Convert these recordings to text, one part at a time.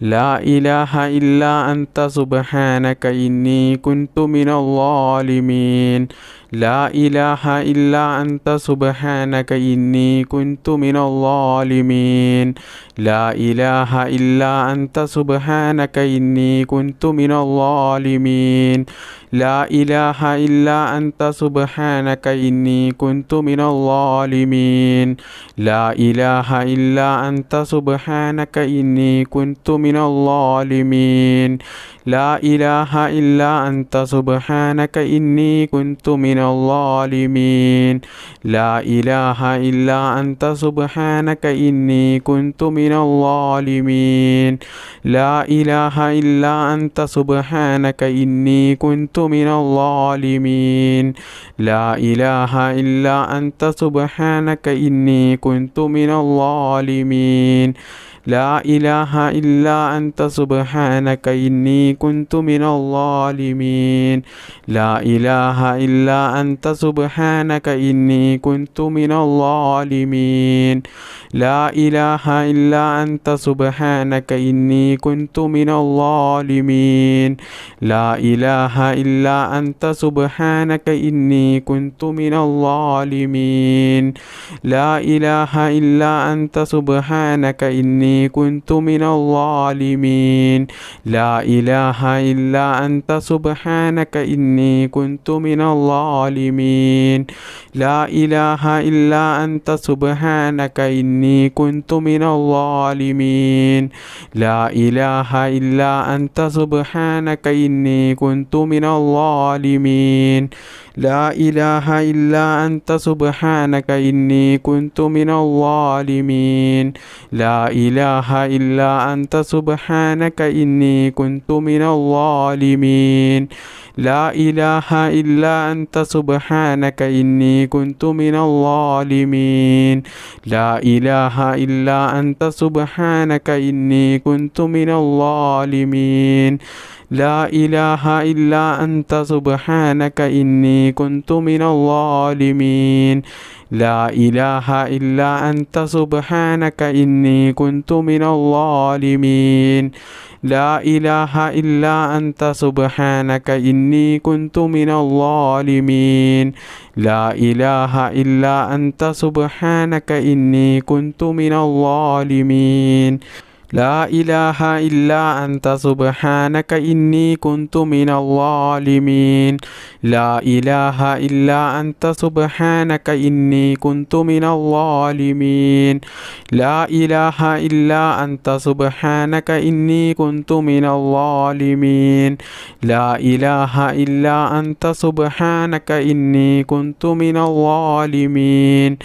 لا إله إلا أنت سبحانك إني كنت من الظالمين لا إله إلا أنت سبحانك إني كنت من الظالمين لا إله إلا أنت سبحانك إني كنت من الظالمين لا إله إلا أنت سبحانك إني كنت من الظالمين لا إله إلا أنت سبحانك إني كنت من الظالمين لا إله إلا أنت سبحانك إني كنت من الظالمين لا إله إلا أنت سبحانك إني كنت من الظالمين لا إله إلا أنت سبحانك إني كنت من الظالمين لا إله إلا أنت سبحانك إني كنت من الظالمين لا إله إلا أنت سبحانك إني كنت من الظالمين لا إله إلا أنت سبحانك إني كنت من الظالمين لا إله إلا أنت سبحانك إني كنت من الظالمين لا إله إلا أنت سبحانك إني كنت من الظالمين لا إله إلا أنت سبحانك إني كنت من الظالمين لا إله إلا أنت سبحانك إني كنت من الظالمين لا إله إلا أنت سبحانك إني كنت من الظالمين لا إله إلا أنت سبحانك إني كنت من الظالمين لا إله إلا أنت سبحانك إني كنت من الظالمين لا إله إلا أنت سبحانك إني كنت من الظالمين لا إله إلا أنت سبحانك إني كنت من الظالمين لا إله إلا أنت سبحانك إني كنت من الظالمين لا إله إلا أنت سبحانك إني كنت من الظالمين لا إله إلا أنت سبحانك إني كنت من الظالمين لا إله إلا أنت سبحانك إني كنت من الظالمين لا إله إلا أنت سبحانك إني كنت من الظالمين لا إله إلا أنت سبحانك إني كنت من الظالمين لا إله إلا أنت سبحانك إني كنت من الظالمين لا إله إلا أنت سبحانك إني كنت من الظالمين لا إله إلا أنت سبحانك إني كنت من الظالمين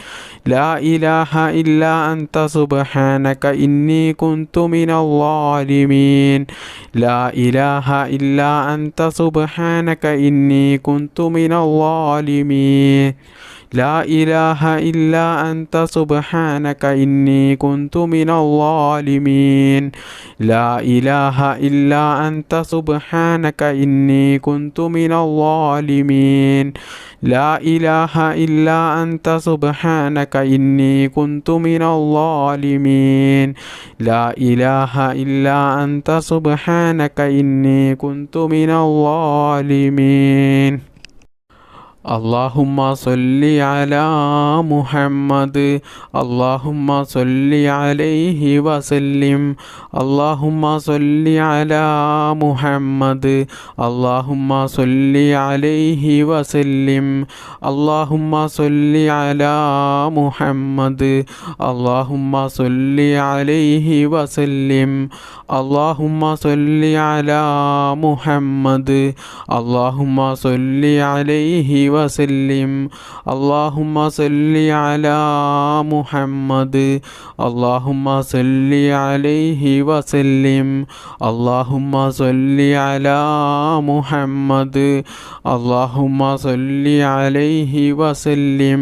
لا إله إلا أنت سبحانك إني كنت من الظالمين لا إله إلا أنت سبحانك إني كنت من الظالمين لا إله إلا أنت سبحانك إني كنت من الظالمين لا إله إلا أنت سبحانك إني كنت من الظالمين لا إله إلا أنت سبحانك إني كنت من الظالمين لا إله إلا أنت سبحانك إني كنت من الظالمين اللهم صل على محمد اللهم صل عليه وسلم اللهم صل على محمد اللهم صل عليه وسلم اللهم صل على محمد اللهم صل عليه وسلم اللهم صل على محمد اللهم صل عليه وسلم اللهم صل على محمد اللهم صل عليه وسلم اللهم صل على محمد اللهم صل عليه وسلم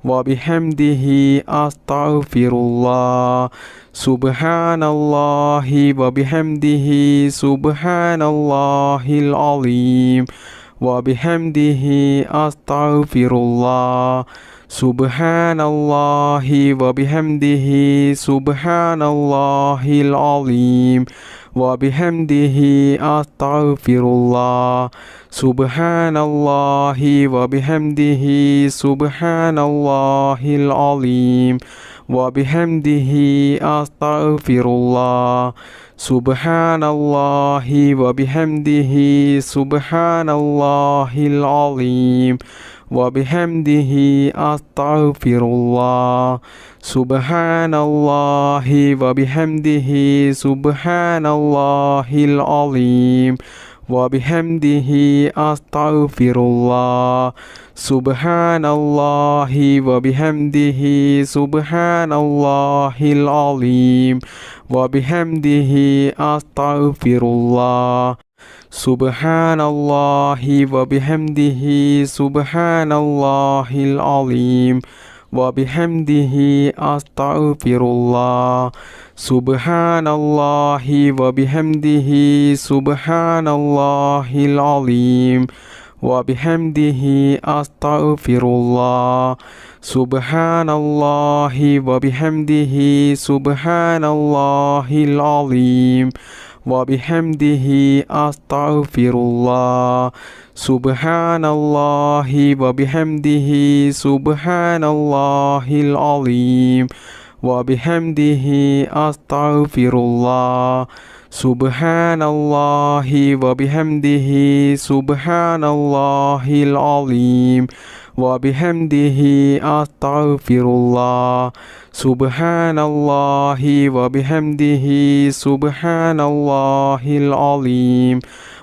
وبحمده أستغفر الله سبحان الله وبحمده سبحان الله العظيم وبحمده أستغفر الله سبحان الله وبحمده سبحان الله العظيم وبحمده أستغفر الله سبحان الله وبحمده سبحان الله العظيم وبحمده أستغفر الله سبحان الله وبحمده سبحان الله العظيم وبحمده أستغفر الله سبحان الله وبحمده سبحان الله العظيم وبحمده أستغفر الله سبحان الله وبحمده سبحان الله العظيم وبحمده أستغفر الله سبحان الله وبحمده سبحان الله العظيم وبحمده أستغفر الله سبحان الله وبحمده سبحان الله العظيم وبحمده أستغفر الله سبحان الله وبحمده سبحان الله العظيم وبحمده أستغفر الله سبحان الله وبحمده سبحان الله العظيم وبحمده أستغفر الله سبحان الله وبحمده سبحان الله العظيم وبحمده أستغفر الله سبحان الله وبحمده سبحان الله العظيم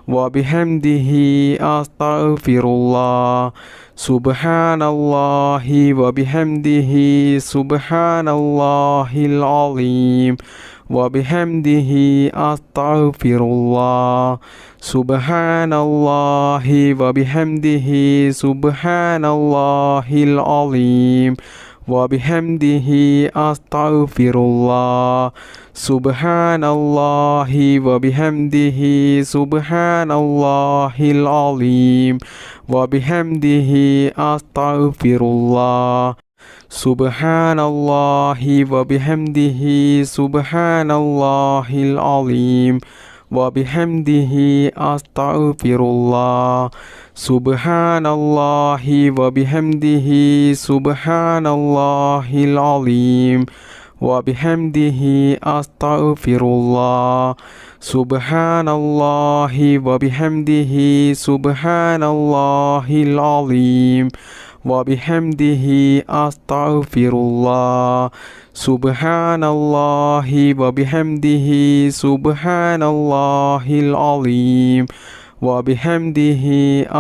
وبحمده أستغفر الله سبحان الله وبحمده سبحان الله العظيم وبحمده أستغفر الله سبحان الله وبحمده سبحان الله العظيم وبحمده أستغفر الله سبحان الله وبحمده سبحان الله العظيم وبحمده أستغفر الله سبحان الله وبحمده سبحان الله العظيم وبحمده أستغفر الله سبحان الله وبحمده سبحان الله العظيم وبحمده أستغفر الله سبحان الله وبحمده سبحان الله العظيم وبحمده أستغفر الله سبحان الله وبحمده سبحان الله العظيم وبحمده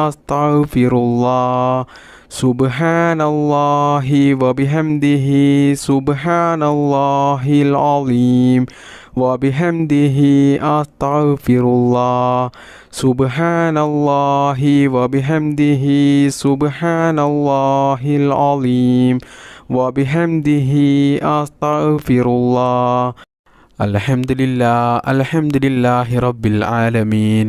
أستغفر الله سبحان الله وبحمده سبحان الله العظيم وبحمده أستغفر الله سبحان الله وبحمده سبحان الله العظيم وبحمده أستغفر الله الحمد لله رب العالمين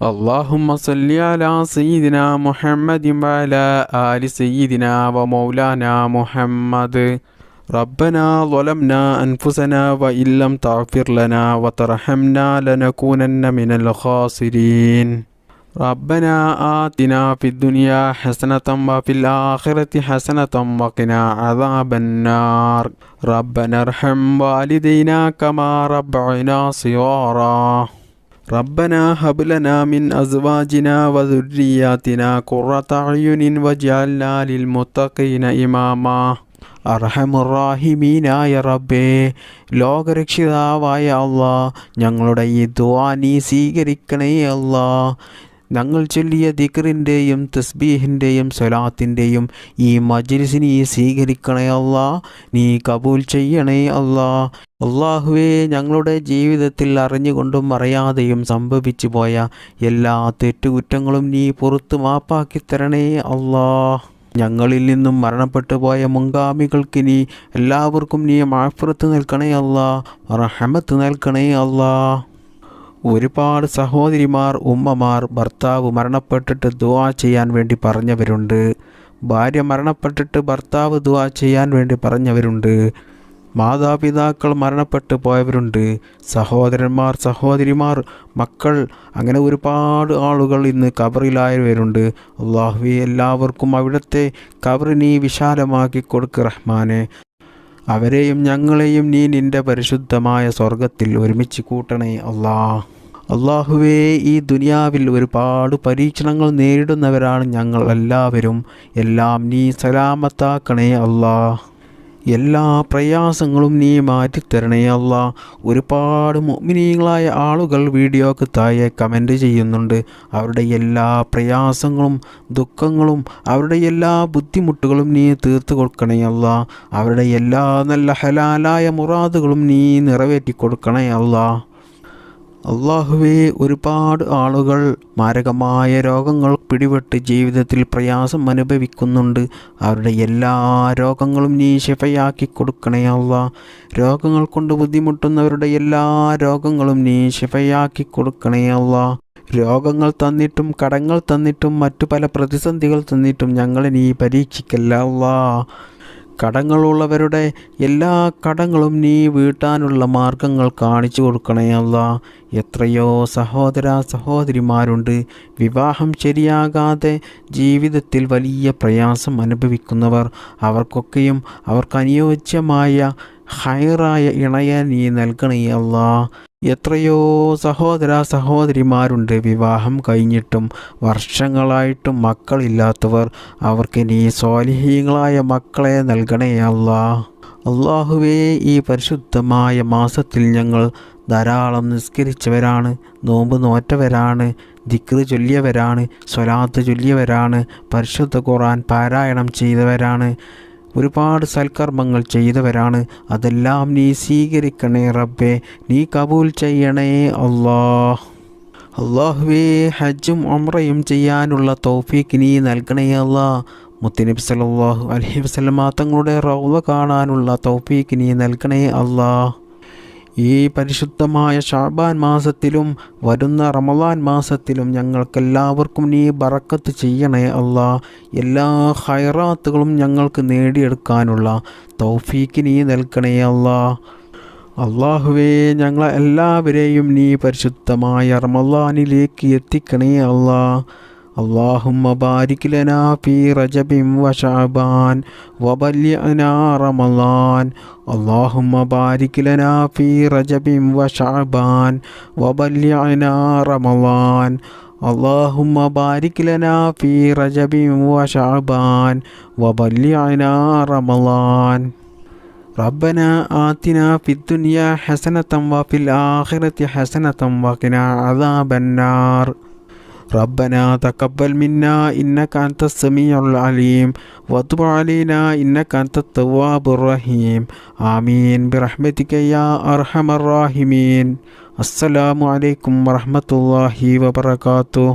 اللهم صل على سيدنا محمد وعلى آل سيدنا ومولانا محمد ربنا ظلمنا أنفسنا وإن لم تغفر لنا وترحمنا لنكونن من الخاسرين ربنا آتنا في الدنيا حسنة وفي الآخرة حسنة وقنا عذاب النار ربنا ارحم والدينا كما ربعنا صغارا ربنا هب لنا من أزواجنا وذرياتنا قرة أعين واجعلنا للمتقين إماما അർഹമുർറാഹിമീനായ റബ്ബേ, ലോകരക്ഷിതാവായ അല്ലാ, ഞങ്ങളുടെ ഈ ദുആ നീ സ്വീകരിക്കണേ അല്ലാ. ഞങ്ങൾ ചൊല്ലിയ ദിക്റിൻ്റെയും തസ്ബീഹിൻ്റെയും സ്വലാത്തിൻ്റെയും ഈ മജ്ലിസിനെ നീ സ്വീകരിക്കണേ അല്ലാ, നീ കബൂൽ ചെയ്യണേ അല്ലാ. അല്ലാഹുവേ, ഞങ്ങളുടെ ജീവിതത്തിൽ അറിഞ്ഞുകൊണ്ടും അറിയാതെയും സംഭവിച്ചു പോയ എല്ലാ തെറ്റുകുറ്റങ്ങളും നീ പുറത്ത് മാപ്പാക്കി തരണേ അല്ലാ. ഞങ്ങളിൽ നിന്നും മരണപ്പെട്ടു പോയ മുൻഗാമികൾക്ക് നീ എല്ലാവർക്കും നീ മാഫിറത്ത് നൽകണേ അല്ലാ, റഹ്മത്ത് നൽകണേ അല്ലാ. ഒരുപാട് സഹോദരിമാർ, ഉമ്മമാർ ഭർത്താവ് മരണപ്പെട്ടിട്ട് ദുആ ചെയ്യാൻ വേണ്ടി പറഞ്ഞവരുണ്ട്. ഭാര്യ മരണപ്പെട്ടിട്ട് ഭർത്താവ് ദുആ ചെയ്യാൻ വേണ്ടി പറഞ്ഞവരുണ്ട്. മാതാപിതാക്കൾ മരണപ്പെട്ടു പോയവരുണ്ട്. സഹോദരന്മാർ, സഹോദരിമാർ, മക്കൾ, അങ്ങനെ ഒരുപാട് ആളുകൾ ഇന്ന് ഖബറിലായവരുണ്ട്. അല്ലാഹുവേ, എല്ലാവർക്കും അവിടുത്തെ ഖബർ നീ വിശാലമാക്കി കൊടുക്ക് റഹ്മാനെ. അവരെയും ഞങ്ങളെയും നീ നിൻ്റെ പരിശുദ്ധമായ സ്വർഗത്തിൽ ഒരുമിച്ച് കൂട്ടണേ അല്ലാ. അല്ലാഹുവേ, ഈ ദുനിയാവിൽ ഒരുപാട് പരീക്ഷണങ്ങൾ നേരിടുന്നവരാണ് ഞങ്ങൾ എല്ലാവരും. എല്ലാം നീ സലാമത്താക്കണേ അല്ലാ. എല്ലാ പ്രയാസങ്ങളും നീ മാറ്റിത്തരണേ അല്ലാ. ഒരുപാട് മുഅ്മിനീങ്ങളായ ആളുകൾ വീഡിയോക്ക് താഴെ കമൻറ്റ് ചെയ്യുന്നുണ്ട്. അവരുടെ എല്ലാ പ്രയാസങ്ങളും ദുഃഖങ്ങളും അവരുടെ എല്ലാ ബുദ്ധിമുട്ടുകളും നീ തീർത്തു കൊടുക്കണേ അല്ലാ. അവരുടെ എല്ലാ നല്ല ഹലാലായ മുറാദുകളും നീ നിറവേറ്റി കൊടുക്കണേ അല്ലാ. അല്ലാഹുവേ, ഒരുപാട് ആളുകൾ മാരകമായ രോഗങ്ങൾ പിടിപെട്ട് ജീവിതത്തിൽ പ്രയാസം അനുഭവിക്കുന്നുണ്ട്. അവരുടെ എല്ലാ രോഗങ്ങളും നീ ശിഫയാക്കി കൊടുക്കണേ അല്ലാ. രോഗങ്ങൾ കൊണ്ട് ബുദ്ധിമുട്ടുന്നവരുടെ എല്ലാ രോഗങ്ങളും നീ ശിഫയാക്കി കൊടുക്കണേ അല്ലാ. രോഗങ്ങൾ തന്നിട്ടും കടങ്ങൾ തന്നിട്ടും മറ്റു പല പ്രതിസന്ധികൾ തന്നിട്ടും ഞങ്ങളെ നീ പരീക്ഷിക്കല്ല അല്ലാ. കടങ്ങളുള്ളവരുടെ എല്ലാ കടങ്ങളും നീ വീട്ടാനുള്ള മാർഗങ്ങൾ കാണിച്ചു കൊടുക്കണേ അല്ലാ. എത്രയോ സഹോദര സഹോദരിമാരുണ്ട് വിവാഹം ശരിയാകാതെ ജീവിതത്തിൽ വലിയ പ്രയാസം അനുഭവിക്കുന്നവർ. അവർക്കൊക്കെയും അവർക്ക് അനുയോജ്യമായ ഹൈറായ ഇണയെ നീ നൽകണേ അല്ലാ. എത്രയോ സഹോദര സഹോദരിമാരുണ്ട് വിവാഹം കഴിഞ്ഞിട്ടും വർഷങ്ങളായിട്ടും മക്കളില്ലാത്തവർ. അവർക്ക് നീ സ്വാലിഹീങ്ങളായ മക്കളെ നൽകണേ അല്ലാ. അല്ലാഹുവേ, ഈ പരിശുദ്ധമായ മാസത്തിൽ ഞങ്ങൾ ധാരാളം നിസ്കരിച്ചവരാണ്, നോമ്പ് നോറ്റവരാണ്, ദിക്റ് ചൊല്ലിയവരാണ്, സ്വലാത്ത് ചൊല്ലിയവരാണ്, പരിശുദ്ധ ഖുർആൻ പാരായണം ചെയ്തവരാണ്, ഒരുപാട് സൽക്കർമ്മങ്ങൾ ചെയ്തവരാണ്. അതെല്ലാം നീ സ്വീകരിക്കണേ റബ്ബേ, നീ കബൂൽ ചെയ്യണേ അല്ലാ. അല്ലാഹുവേ, ഹജ്ജും ഉംറയും ചെയ്യാനുള്ള തൗഫീഖ് നീ നൽകണേ അല്ലാ. മുത്തുനബി സല്ലല്ലാഹു അലൈഹി വസല്ലമ തങ്ങളുടെ റൗള കാണാനുള്ള തൗഫീഖ് നീ നൽകണേ അല്ലാ. ഈ പരിശുദ്ധമായ ശഅബാൻ മാസത്തിലും വരുന്ന റമളാൻ മാസത്തിലും ഞങ്ങൾക്കെല്ലാവർക്കും നീ ബറക്കത്ത് ചെയ്യണേ അല്ലാ. എല്ലാ ഖൈറാത്തുകളും ഞങ്ങൾക്ക് നേടിയെടുക്കാനുള്ള തൗഫീഖ് നീ നൽകണേ അല്ലാ. അല്ലാഹുവേ, ഞങ്ങളെ എല്ലാവരെയും നീ പരിശുദ്ധമായ റമളാനിലേക്ക് എത്തിക്കണേ അല്ലാ. اللهم بارك لنا في رجب وشعبان وبلغنا رمضان. اللهم بارك لنا في رجب وشعبان وبلغنا رمضان. اللهم بارك لنا في رجب وشعبان وبلغنا رمضان. ربنا آتنا في الدنيا حسنة وفي الآخرة حسنة وقنا عذاب النار. ربنا تقبل منا إنك أنت السميع العليم وتب علينا إنك أنت التواب الرحيم. آمين برحمتك يا أرحم الراحمين. السلام عليكم ورحمة الله وبركاته.